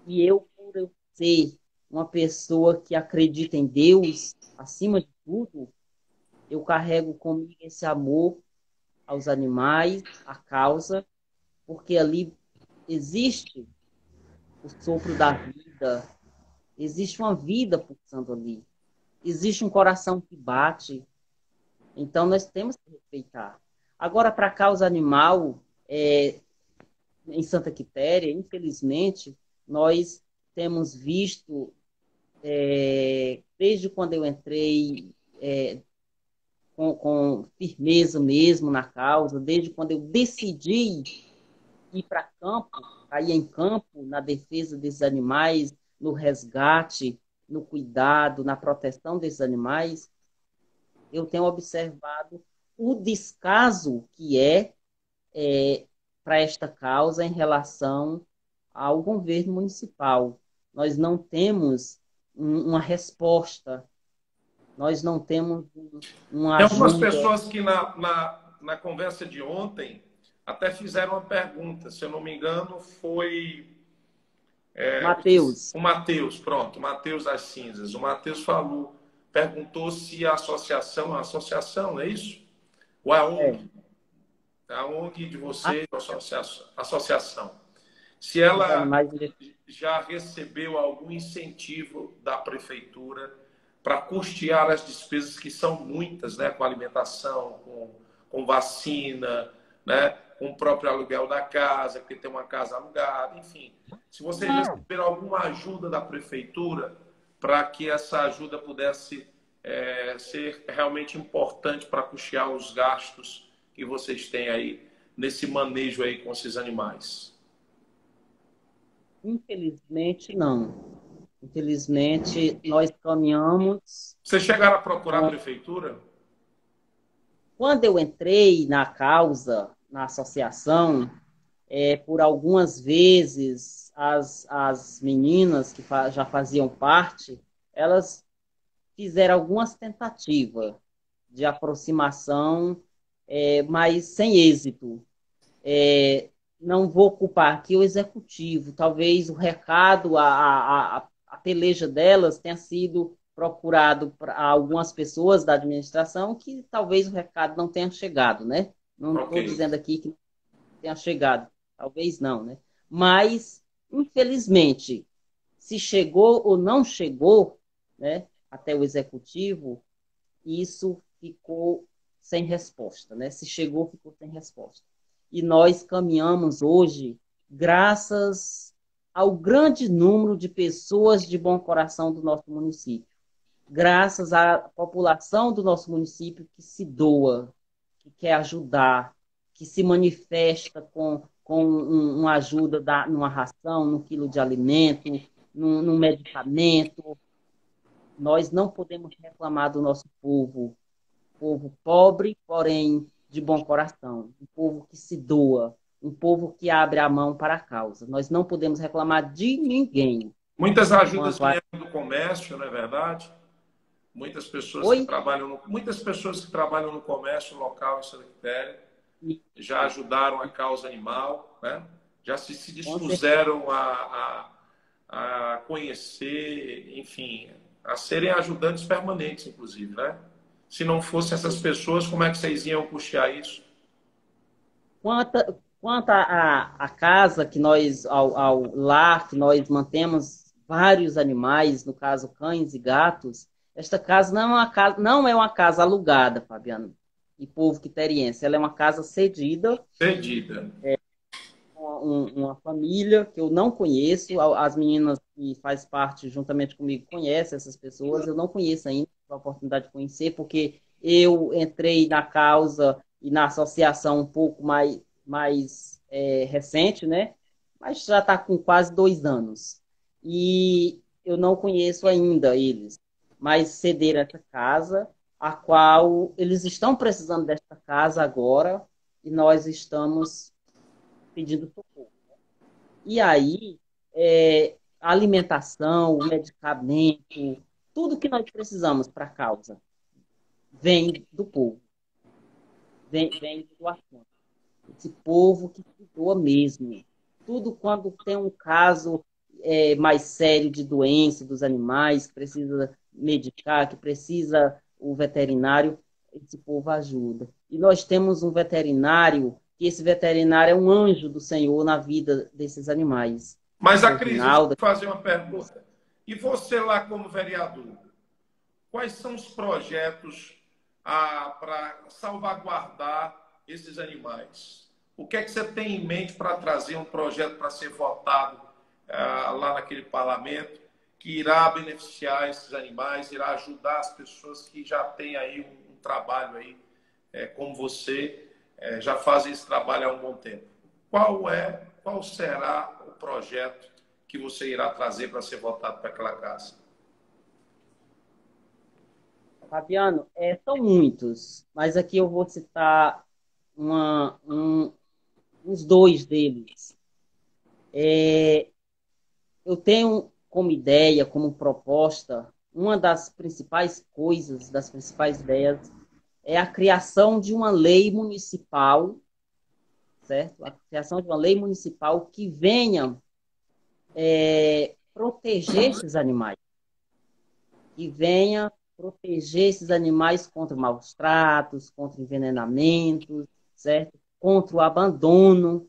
E eu, por eu ser uma pessoa que acredita em Deus, acima de tudo, eu carrego comigo esse amor aos animais, à causa, porque ali existe o sopro da vida, existe uma vida pulsando ali, existe um coração que bate, então nós temos que respeitar. Agora, para a causa animal, em Santa Quitéria, infelizmente, nós temos visto, desde quando eu entrei com firmeza mesmo na causa, desde quando eu decidi ir para campo, cair em campo, na defesa desses animais, no resgate, no cuidado, na proteção desses animais, eu tenho observado o descaso que para esta causa em relação ao governo municipal. Nós não temos uma resposta, nós não temos uma Tem algumas ajuda. pessoas que na conversa de ontem até fizeram uma pergunta, se eu não me engano, foi Mateus, o Matheus, pronto, o Matheus das Cinzas. O Matheus perguntou se a associação, é isso? Ou a é, ONG? A ONG de a- vocês, a associação. Se os ela animais já recebeu algum incentivo da prefeitura para custear as despesas que são muitas, né, com alimentação, com vacina, né, com o próprio aluguel da casa, porque tem uma casa alugada, enfim. Se vocês receberam alguma ajuda da prefeitura para que essa ajuda pudesse ser realmente importante para custear os gastos que vocês têm aí nesse manejo aí com esses animais. infelizmente, não. Infelizmente, nós caminhamos Vocês chegaram a procurar a com... prefeitura? Quando eu entrei na causa, na associação, por algumas vezes, as meninas que já faziam parte, elas fizeram algumas tentativas de aproximação, mas sem êxito. Não vou culpar aqui o executivo. Talvez o recado, a peleja delas tenha sido procurado para algumas pessoas da administração que talvez o recado não tenha chegado, né? Não Ok. estou dizendo aqui que não tenha chegado. Talvez não, né? Mas, infelizmente, se chegou ou não chegou, né, até o executivo, isso ficou sem resposta, né? Se chegou, ficou sem resposta. E nós caminhamos hoje, graças ao grande número de pessoas de bom coração do nosso município, graças à população do nosso município que se doa, que quer ajudar, que se manifesta com uma ajuda numa ração, num quilo de alimento, num medicamento. Nós não podemos reclamar do nosso povo pobre, porém de bom coração, um povo que se doa, um povo que abre a mão para a causa. Nós não podemos reclamar de ninguém. Muitas ajudas Quanto a... vieram do comércio, não é verdade? Oi? Muitas pessoas que trabalham no comércio local em Santa Quitéria já ajudaram a causa animal, né? Já se dispuseram a conhecer, enfim, a serem ajudantes permanentes, inclusive, né? Se não fossem essas pessoas, como é que vocês iam custear isso? Quanto à casa que nós, ao lar que nós mantemos vários animais, no caso cães e gatos, esta casa não é uma casa alugada, Fabiano, e povo quiteriense, ela é uma casa cedida, Cedida. uma família que eu não conheço, as meninas que faz parte juntamente comigo conhecem essas pessoas, eu não conheço ainda, tive a oportunidade de conhecer, porque eu entrei na causa e na associação um pouco mais recente, né? Mas já está com quase 2 anos. E eu não conheço ainda eles, mas cederam essa casa, a qual eles estão precisando dessa casa agora, e nós estamos pedindo socorro. E aí, a alimentação, o medicamento, tudo que nós precisamos para a causa vem do povo, vem do doação. Esse povo que se doa mesmo. Tudo quando tem um caso mais sério de doença dos animais, que precisa medicar, que precisa o veterinário, esse povo ajuda. E nós temos um veterinário, que esse veterinário é um anjo do Senhor na vida desses animais. Mas, a Cris, deixa eu Reginaldo, te fazer uma pergunta. E você lá como vereador, quais são os projetos para salvaguardar esses animais? O que é que você tem em mente para trazer um projeto para ser votado lá naquele parlamento que irá beneficiar esses animais, irá ajudar as pessoas que já têm aí um trabalho aí, como você, já fazem esse trabalho há um bom tempo? Qual será o projeto que você irá trazer para ser votado para aquela casa? Fabiano, são muitos, mas aqui eu vou citar uns dois deles. Eu tenho como ideia, como proposta, uma das principais coisas, das principais ideias, é a criação de uma lei municipal, certo? A criação de uma lei municipal que venha proteger esses animais, que venha proteger esses animais contra maus tratos, contra envenenamentos, certo? Contra o abandono,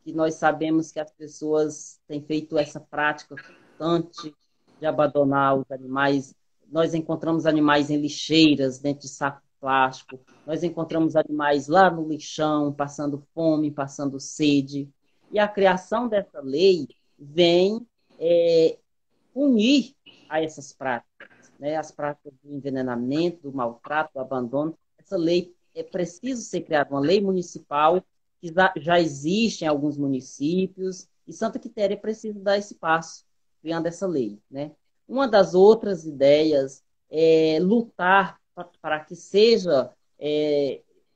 que nós sabemos que as pessoas têm feito essa prática constante de abandonar os animais. Nós encontramos animais em lixeiras, dentro de saco plástico. Nós encontramos animais lá no lixão, passando fome, passando sede. E a criação dessa lei vem unir a essas práticas, né? As práticas do envenenamento, do maltrato, do abandono. Essa lei é preciso ser criada, uma lei municipal que já existe em alguns municípios, e Santa Quitéria precisa dar esse passo, criando essa lei, né? Uma das outras ideias é lutar para que seja,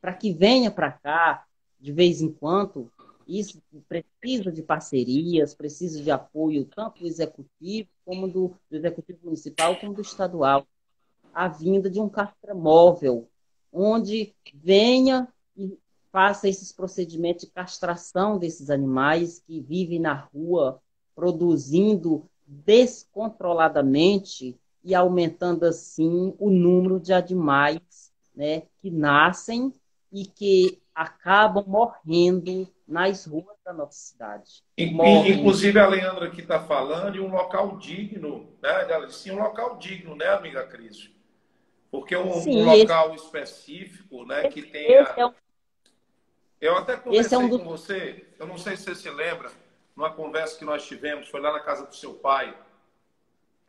para que venha para cá, de vez em quando. Isso precisa de parcerias, precisa de apoio tanto do executivo, como do executivo municipal, como do estadual. A vinda de um castramóvel, onde venha e faça esses procedimentos de castração desses animais que vivem na rua, produzindo descontroladamente e aumentando assim o número de animais, né, que nascem e que acabam morrendo nas ruas da nossa cidade. Morrem. Inclusive, a Leandra aqui está falando de um local digno, né? Ela disse, sim, um local digno, né, amiga Cris? Porque um Sim, local específico, né, que esse tenha... Eu até esse é um conversei dos. com você, eu não sei se você se lembra, numa conversa que nós tivemos, foi lá na casa do seu pai,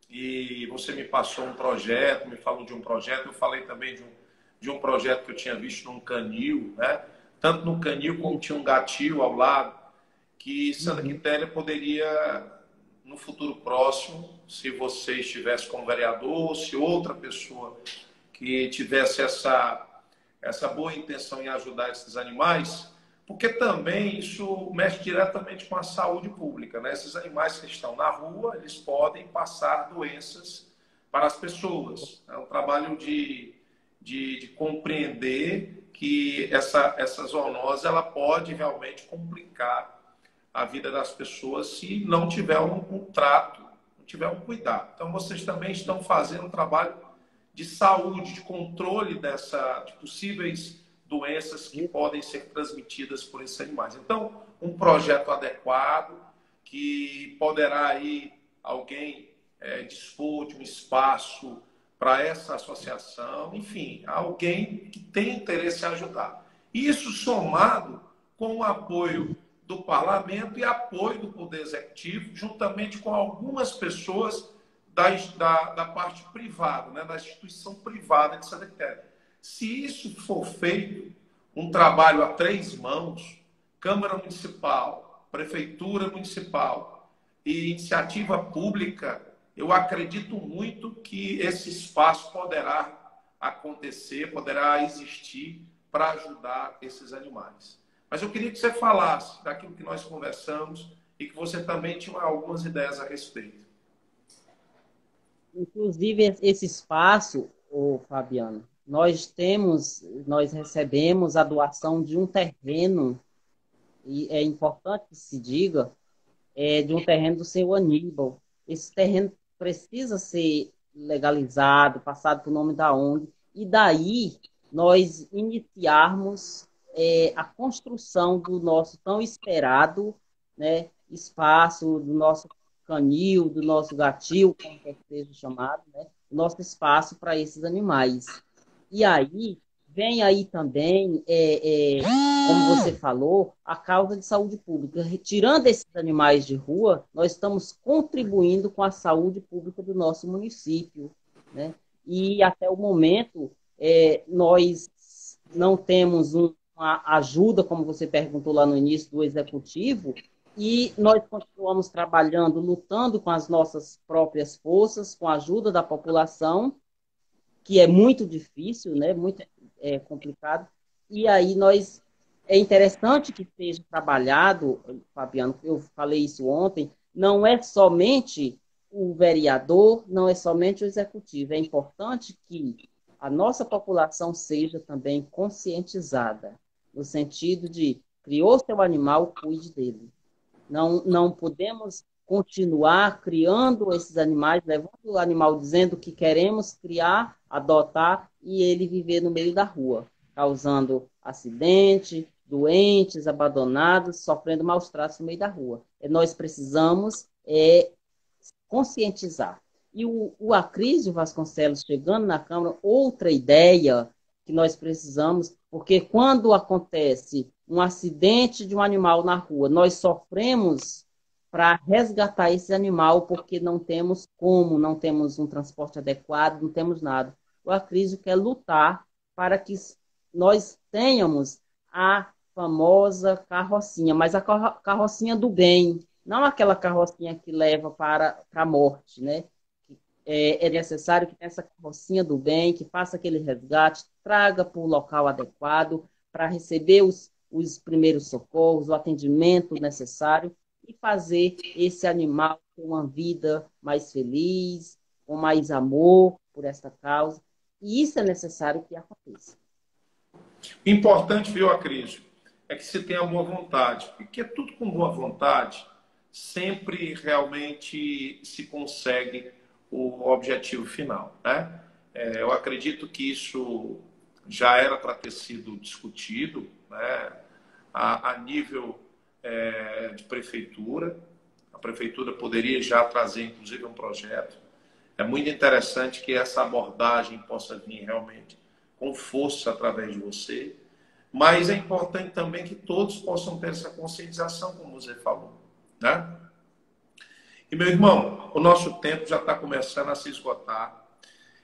e você me passou um projeto, me falou de um projeto, eu falei também de um projeto que eu tinha visto num canil, né? Tanto no canil como tinha um gatil ao lado, que Santa Quitéria poderia, no futuro próximo, se você estivesse como vereador, se outra pessoa que tivesse essa boa intenção em ajudar esses animais, porque também isso mexe diretamente com a saúde pública, né? Esses animais que estão na rua, eles podem passar doenças para as pessoas. É um trabalho de compreender que essa zoonose ela pode realmente complicar a vida das pessoas se não tiver um trato, não tiver um cuidado. Então, vocês também estão fazendo um trabalho de saúde, de controle de possíveis doenças que podem ser transmitidas por esses animais. Então, um projeto adequado que poderá aí alguém dispor de um espaço para essa associação, enfim, alguém que tem interesse em ajudar. Isso somado com o apoio do parlamento e apoio do Poder Executivo, juntamente com algumas pessoas da parte privada, né, da instituição privada de Santa Quitéria. Se isso for feito, um trabalho a três mãos, Câmara Municipal, Prefeitura Municipal e iniciativa pública, eu acredito muito que esse espaço poderá acontecer, poderá existir para ajudar esses animais. Mas eu queria que você falasse daquilo que nós conversamos e que você também tinha algumas ideias a respeito. Inclusive, esse espaço, ô Fabiano, nós recebemos a doação de um terreno, e é importante que se diga, de um terreno do seu Aníbal. Esse terreno precisa ser legalizado, passado por nome da ONG, e daí nós iniciarmos a construção do nosso tão esperado, né, espaço, do nosso canil, do nosso gatil, como quer que seja chamado, né, nosso espaço para esses animais. E aí, vem aí também, como você falou, a causa de saúde pública. Retirando esses animais de rua, nós estamos contribuindo com a saúde pública do nosso município, né? E até o momento, nós não temos uma ajuda, como você perguntou lá no início, do executivo, e nós continuamos trabalhando, lutando com as nossas próprias forças, com a ajuda da população, que é muito difícil, né? Muito complicado. E aí é interessante que seja trabalhado, Fabiano, eu falei isso ontem, não é somente o vereador, não é somente o executivo, é importante que a nossa população seja também conscientizada, no sentido de criou seu animal, cuide dele. Não podemos continuar criando esses animais, levando o animal dizendo que queremos criar, adotar e ele viver no meio da rua, causando acidente, doentes, abandonados, sofrendo maus tratos no meio da rua. Nós precisamos conscientizar. E o Acrísio Vasconcelos chegando na Câmara, outra ideia que nós precisamos, porque quando acontece um acidente de um animal na rua, nós sofremos para resgatar esse animal, porque não temos como, não temos um transporte adequado, não temos nada. O Acrísio quer lutar para que nós tenhamos a famosa carrocinha, mas a carrocinha do bem, não aquela carrocinha que leva para a morte, né? É necessário que tenha essa carrocinha do bem, que faça aquele resgate, traga para o local adequado para receber os primeiros socorros, o atendimento necessário e fazer esse animal ter uma vida mais feliz, com mais amor por esta causa. E isso é necessário que aconteça. O importante, viu, Acrísio, é que se tenha boa vontade, porque tudo com boa vontade sempre realmente se consegue o objetivo final, né? Eu acredito que isso já era para ter sido discutido, né, a nível de prefeitura. A prefeitura poderia já trazer, inclusive, um projeto. É muito interessante que essa abordagem possa vir realmente com força através de você, mas é importante também que todos possam ter essa conscientização, como você falou, né? E, meu irmão, o nosso tempo já está começando a se esgotar,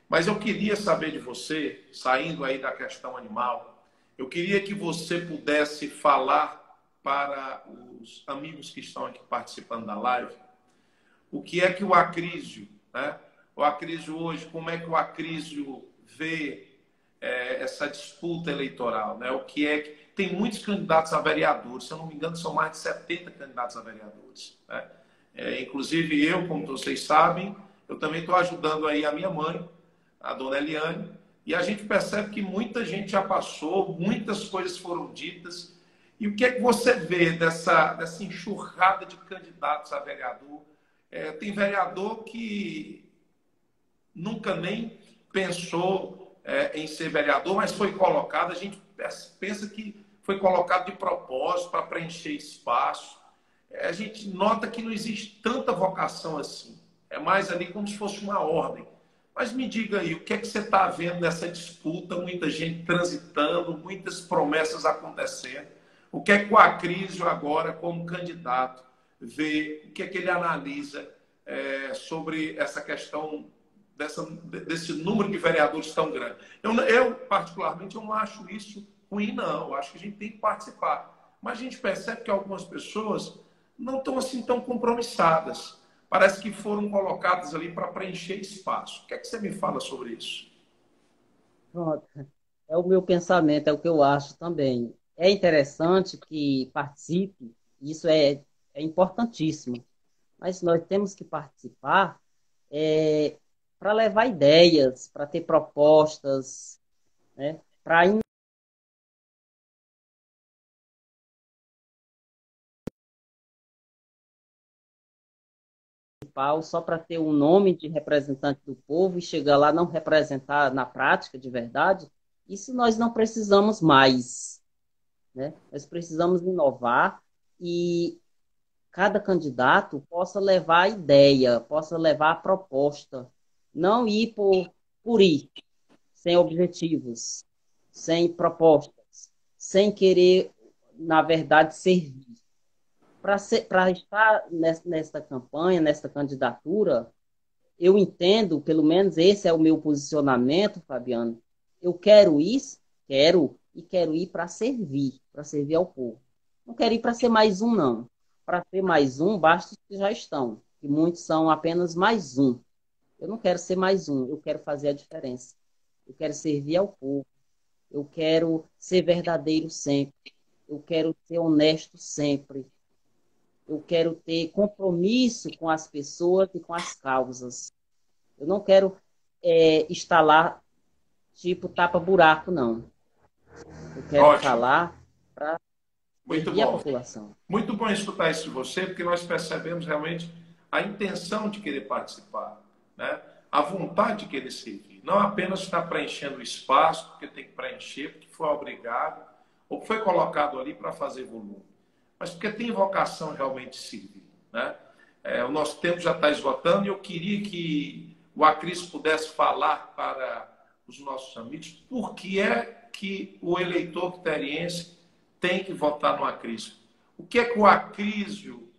mas eu queria saber de você, saindo aí da questão animal, eu queria que você pudesse falar para os amigos que estão aqui participando da live, o que é que o Acrísio, né? O Acrísio hoje, como é que o Acrísio vê essa disputa eleitoral, né? O que é que tem muitos candidatos a vereadores, se eu não me engano, são mais de 70 candidatos a vereadores, né? Inclusive eu, como vocês sabem, eu também estou ajudando aí a minha mãe, a dona Eliane, e a gente percebe que muita gente já passou, muitas coisas foram ditas. E o que é que você vê dessa enxurrada de candidatos a vereador? Tem vereador que nunca nem pensou em ser vereador, mas foi colocado, a gente pensa que foi colocado de propósito para preencher espaço. A gente nota que não existe tanta vocação assim. É mais ali como se fosse uma ordem. Mas me diga aí, o que é que você está vendo nessa disputa? Muita gente transitando, muitas promessas acontecendo. O que é que o Acrísio agora, como candidato, vê? O que é que ele analisa sobre essa questão desse número de vereadores tão grande? Eu particularmente, eu não acho isso ruim, não. Eu acho que a gente tem que participar. Mas a gente percebe que algumas pessoas não estão assim tão compromissadas. Parece que foram colocadas ali para preencher espaço. O que é que você me fala sobre isso? Pronto. É o meu pensamento, é o que eu acho também. É interessante que participe, isso é importantíssimo, mas nós temos que participar para levar ideias, para ter propostas, né? Para participar só para ter um nome de representante do povo e chegar lá não representar na prática de verdade, isso nós não precisamos mais, né? Nós precisamos inovar e cada candidato possa levar a ideia, possa levar a proposta, não ir por ir, sem objetivos, sem propostas, sem querer, na verdade, servir. Para estar nesta campanha, nesta candidatura, eu entendo, pelo menos esse é o meu posicionamento, Fabiano. Eu quero isso, e quero ir para servir ao povo. Não quero ir para ser mais um, não. Para ser mais um, basta os que já estão, que muitos são apenas mais um. Eu não quero ser mais um, eu quero fazer a diferença. Eu quero servir ao povo. Eu quero ser verdadeiro sempre. Eu quero ser honesto sempre. Eu quero ter compromisso com as pessoas e com as causas. Eu não quero estar lá, tipo, tapa-buraco, não. Eu quero estar Ótimo. lá para Muito servir a bom. população. Muito bom escutar isso de você, porque nós percebemos realmente a intenção de querer participar, né? A vontade de querer servir. Não apenas estar preenchendo o espaço, porque tem que preencher, porque foi obrigado, ou foi colocado ali para fazer volume, mas porque tem vocação realmente de servir, né? O nosso tempo já está esgotando e eu queria que o Acris pudesse falar para os nossos amigos por que é que o eleitor quiteriense tem que votar no Acris. O que é que o Acrísio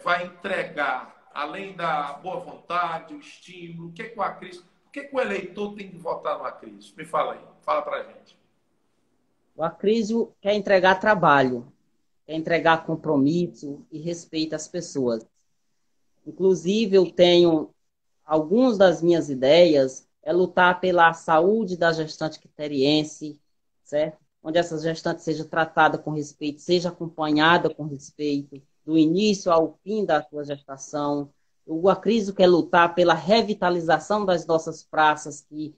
vai entregar, além da boa vontade, o estímulo? O que é que o Acrísio, por que é que o eleitor tem que votar no Acrísio? Me fala aí, fala para a gente. O Acrísio quer entregar trabalho, quer entregar compromisso e respeito às pessoas. Inclusive, eu tenho algumas das minhas ideias é lutar pela saúde da gestante quiteriense, certo? Onde essa gestante seja tratada com respeito, seja acompanhada com respeito, do início ao fim da sua gestação. O Acriso quer lutar pela revitalização das nossas praças, que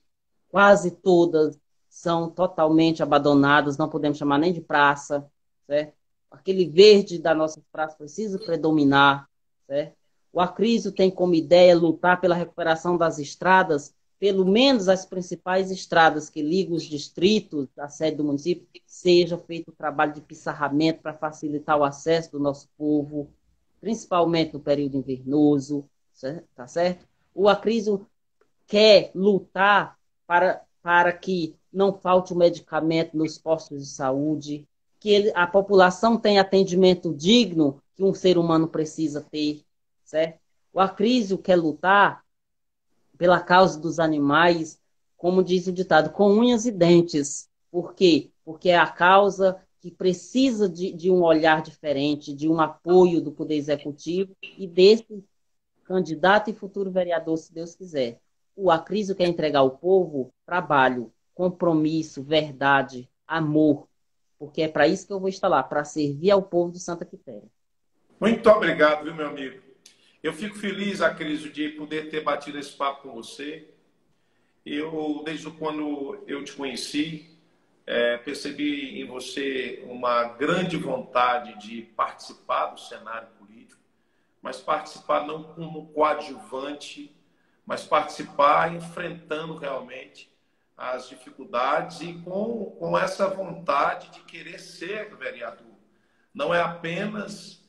quase todas são totalmente abandonadas, não podemos chamar nem de praça, certo? Aquele verde das nossas praças precisa predominar, certo? O Acrisio tem como ideia lutar pela recuperação das estradas, pelo menos as principais estradas que ligam os distritos à sede do município, seja feito o trabalho de pissarramento para facilitar o acesso do nosso povo, principalmente no período invernoso, tá certo? O Acrisio quer lutar para que não falte o medicamento nos postos de saúde, que a população tenha atendimento digno que um ser humano precisa ter, certo? O Acrisio quer lutar pela causa dos animais, como diz o ditado, com unhas e dentes. Por quê? Porque é a causa que precisa de um olhar diferente, de um apoio do Poder Executivo e desse candidato e futuro vereador, se Deus quiser. O Acrisio quer entregar ao povo trabalho, compromisso, verdade, amor, porque é para isso que eu vou estar lá, para servir ao povo de Santa Quitéria. Muito obrigado, viu, meu amigo? Eu fico feliz, Acrisio, de poder ter batido esse papo com você. Eu, desde quando eu te conheci, percebi em você uma grande vontade de participar do cenário político, mas participar não como coadjuvante, mas participar enfrentando realmente as dificuldades e com essa vontade de querer ser vereador. Não é apenas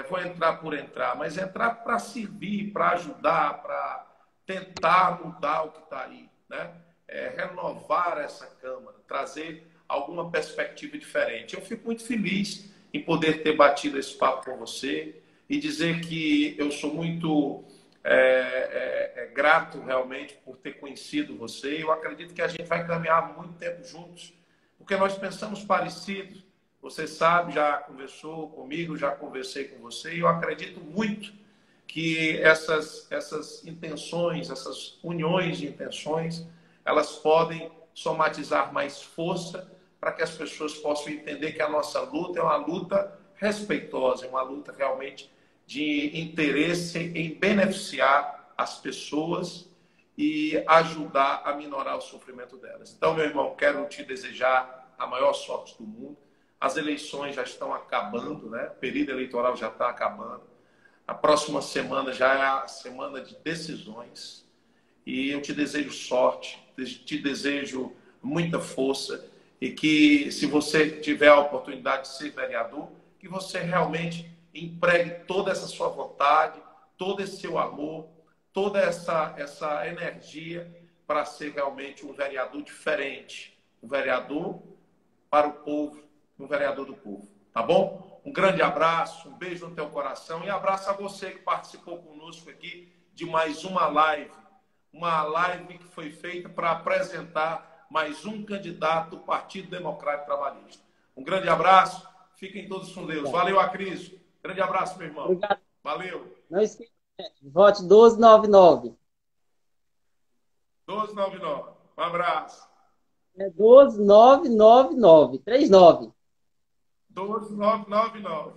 vou entrar por entrar, mas entrar para servir, para ajudar, para tentar mudar o que está aí, né? Renovar essa Câmara, trazer alguma perspectiva diferente. Eu fico muito feliz em poder ter batido esse papo com você e dizer que eu sou muito grato realmente por ter conhecido você. Eu acredito que a gente vai caminhar muito tempo juntos, porque nós pensamos parecido. Você sabe, já conversou comigo, já conversei com você, e eu acredito muito que essas intenções, essas uniões de intenções, elas podem somatizar mais força para que as pessoas possam entender que a nossa luta é uma luta respeitosa, é uma luta realmente de interesse em beneficiar as pessoas e ajudar a minorar o sofrimento delas. Então, meu irmão, quero te desejar a maior sorte do mundo. As eleições já estão acabando, né? O período eleitoral já está acabando. A próxima semana já é a semana de decisões. E eu te desejo sorte, te desejo muita força e que, se você tiver a oportunidade de ser vereador, que você realmente empregue toda essa sua vontade, todo esse seu amor, toda essa energia para ser realmente um vereador diferente, um vereador para o povo, um vereador do povo. Tá bom? Um grande abraço, um beijo no teu coração e abraço a você que participou conosco aqui de mais uma live que foi feita para apresentar mais um candidato do Partido Democrático Trabalhista. Um grande abraço, fiquem todos com Deus. Valeu, Acriso. Grande abraço, meu irmão. Obrigado. Valeu. Não esqueça, vote 1299. 1299. Um abraço. É 12999. 39. 12999.